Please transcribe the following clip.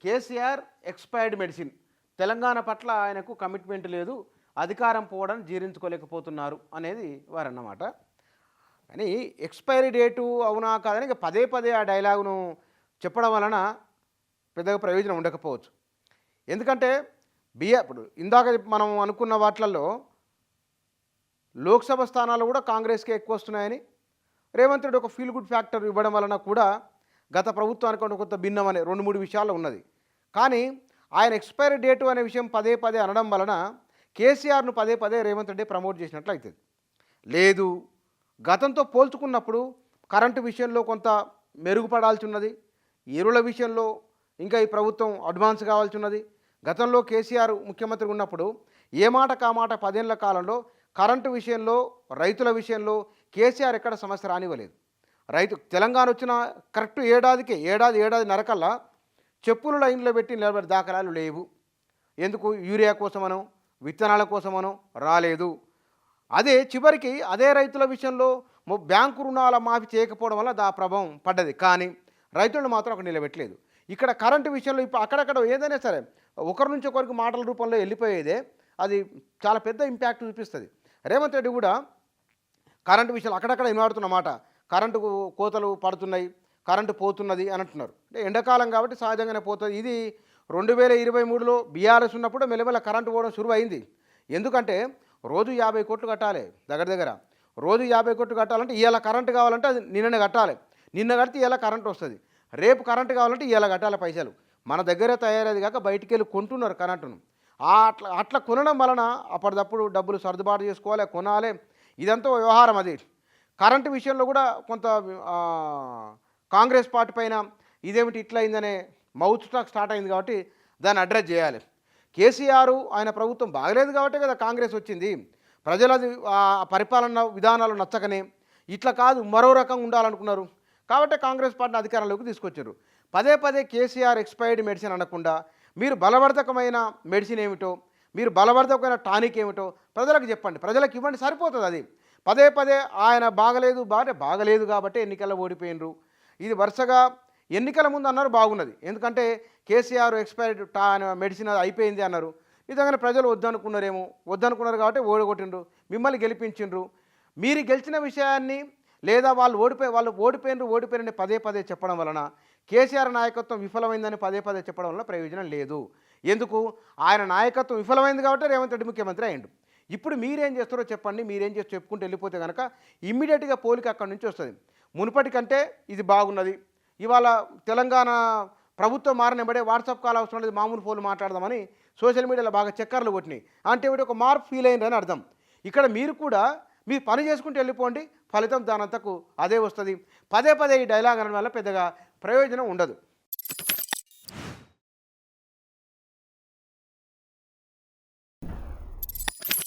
KCR expired medicine. Telangana పట్ల ఆయనకు commitment లేదు, అధికారం పోవడం జీర్ణించుకోలేకపోతున్నారు అనేది వారన్నమాట. కానీ ఎక్స్పైరీ డేటు అవునా కాదని ఇక పదే పదే ఆ డైలాగును చెప్పడం వలన పెద్దగా ప్రయోజనం ఉండకపోవచ్చు. ఎందుకంటే ఇప్పుడు ఇందాక మనం అనుకున్న వాటిల్లో లోక్సభ స్థానాలు కూడా కాంగ్రెస్కే ఎక్కువ వస్తున్నాయని రేవంత్ రెడ్డి ఒక ఫీల్ గుడ్ ఫ్యాక్టర్ ఇవ్వడం వలన కూడా గత ప్రభుత్వానికి కొంత భిన్నం అనే 2-3 విషయాలు ఉన్నది. కానీ ఆయన ఎక్స్పైరీ డేటు అనే విషయం పదే పదే అనడం వలన కేసీఆర్ను పదే పదే రేవంత్ రెడ్డి ప్రమోట్ చేసినట్లు అవుతుంది. లేదు, గతంతో పోల్చుకున్నప్పుడు కరెంటు విషయంలో కొంత మెరుగుపడాల్సి ఉన్నది, ఎరువుల విషయంలో ఇంకా ఈ ప్రభుత్వం అడ్వాన్స్ కావాల్సి ఉన్నది. గతంలో కేసీఆర్ ముఖ్యమంత్రి ఉన్నప్పుడు ఏ మాట కామాట 10 ఏళ్ల కాలంలో కరెంటు విషయంలో, రైతుల విషయంలో కేసీఆర్ ఎక్కడ సమస్య రానివ్వలేదు. తెలంగాణ వచ్చిన కరెక్ట్ ఏడాది నరకల్లా చెప్పులు లైన్లో పెట్టి నిలబడే దాఖలాలు లేవు. ఎందుకు? యూరియా కోసమనో విత్తనాల కోసమనో రాలేదు. అదే చివరికి అదే రైతుల విషయంలో బ్యాంకు రుణాల మాఫీ చేయకపోవడం వల్ల దా ప్రభావం పడ్డది. కానీ రైతులను మాత్రం అక్కడ నిలబెట్టలేదు. ఇక్కడ కరెంటు విషయంలో ఇప్పుడు అక్కడక్కడ ఏదైనా సరే ఒకరి నుంచి ఒకరికి మాటల రూపంలో వెళ్ళిపోయేదే అది చాలా పెద్ద ఇంపాక్ట్ చూపిస్తుంది. రేవంత్ రెడ్డి కూడా కరెంటు విషయాలు అక్కడక్కడ వినబడుతున్నమాట, కరెంటు కోతలు పడుతున్నాయి, కరెంటు పోతున్నది అని అంటున్నారు. అంటే ఎండాకాలం కాబట్టి సహజంగానే పోతుంది. ఇది 2023లో బీఆర్ఎస్ ఉన్నప్పుడు మెల్లమెల్ల కరెంటు పోవడం షురు అయింది. ఎందుకంటే రోజు 50 కోట్లు కట్టాలి, దగ్గర రోజు 50 కోట్లు కట్టాలంటే ఇవాళ కరెంటు కావాలంటే అది నిన్ననే కట్టాలి, నిన్న కడితే ఇవాళ కరెంటు వస్తుంది, రేపు కరెంటు కావాలంటే ఇవాళ కట్టాలి పైసలు. మన దగ్గరే తయారయ్యేది కాక బయటికి వెళ్ళి కొంటున్నారు కరెంటును. అట్లా కొనడం వలన అప్పటిదప్పుడు డబ్బులు సర్దుబాటు చేసుకోవాలి, కొనాలి, ఇదంతా వ్యవహారం. అది కరెంటు విషయంలో కూడా కొంత కాంగ్రెస్ పార్టీ పైన ఇదేమిటి ఇట్లా అయిందనే మౌత్ టాక్ స్టార్ట్ అయింది కాబట్టి దాన్ని అడ్రస్ చేయాలి. కేసీఆర్ ఆయన ప్రభుత్వం బాగలేదు కాబట్టి కదా కాంగ్రెస్ వచ్చింది. ప్రజలది పరిపాలన విధానాలు నచ్చకనే ఇట్లా కాదు మరో రకంగా ఉండాలనుకున్నారు కాబట్టి కాంగ్రెస్ పార్టీని అధికారంలోకి తీసుకొచ్చారు. పదే పదే కేసీఆర్ ఎక్స్పైర్డ్ మెడిసిన్ అనకుండా మీరు బలవర్ధకమైన మెడిసిన్ ఏమిటో, మీరు బలవర్ధకమైన టానిక్ ఏమిటో ప్రజలకు చెప్పండి, ప్రజలకు ఇవ్వండి, సరిపోతుంది. అది పదే పదే ఆయన బాగలేదు కాబట్టి ఎన్నికల్లో ఓడిపోయినరు. ఇది వరుసగా ఎన్నికల ముందు అన్నారు బాగున్నది, ఎందుకంటే కేసీఆర్ ఎక్స్పైర్డ్ మెడిసిన్ అయిపోయింది అన్నారు. నిజంగానే ప్రజలు వద్దనుకున్నారు కాబట్టి ఓడగొట్టిండ్రు, మిమ్మల్ని గెలిపించిండ్రు. మీరు గెలిచిన విషయాన్ని లేదా వాళ్ళు ఓడిపోయినని పదే పదే చెప్పడం వలన కేసీఆర్ నాయకత్వం విఫలమైందని పదే పదే చెప్పడం వల్ల ప్రయోజనం లేదు. ఎందుకు? ఆయన నాయకత్వం విఫలమైంది కాబట్టి రేవంత్ రెడ్డి ముఖ్యమంత్రి అయ్యిండు. ఇప్పుడు మీరేం చేస్తారో చెప్పండి, మీరేం చేసి చెప్పుకుంటూ వెళ్ళిపోతే కనుక ఇమ్మీడియట్గా పోలిక అక్కడి నుంచి వస్తుంది. మునుపటి కంటే ఇది బాగున్నది. ఇవాళ తెలంగాణ ప్రభుత్వం మారనిబడే వాట్సాప్ కాల్ అవసరం లేదు, మామూలు ఫోన్లు మాట్లాడదామని సోషల్ మీడియాలో బాగా చక్కర్లు కొట్టినాయి. అంటే ఒక మార్పు ఫీల్ అయిందని అర్థం. ఇక్కడ మీరు కూడా మీ పని చేసుకుంటూ వెళ్ళిపోండి, ఫలితం దానంతకు అదే వస్తుంది. పదే పదే ఈ డైలాగ్ అనడం వల్ల పెద్దగా ప్రయోజనం ఉండదు.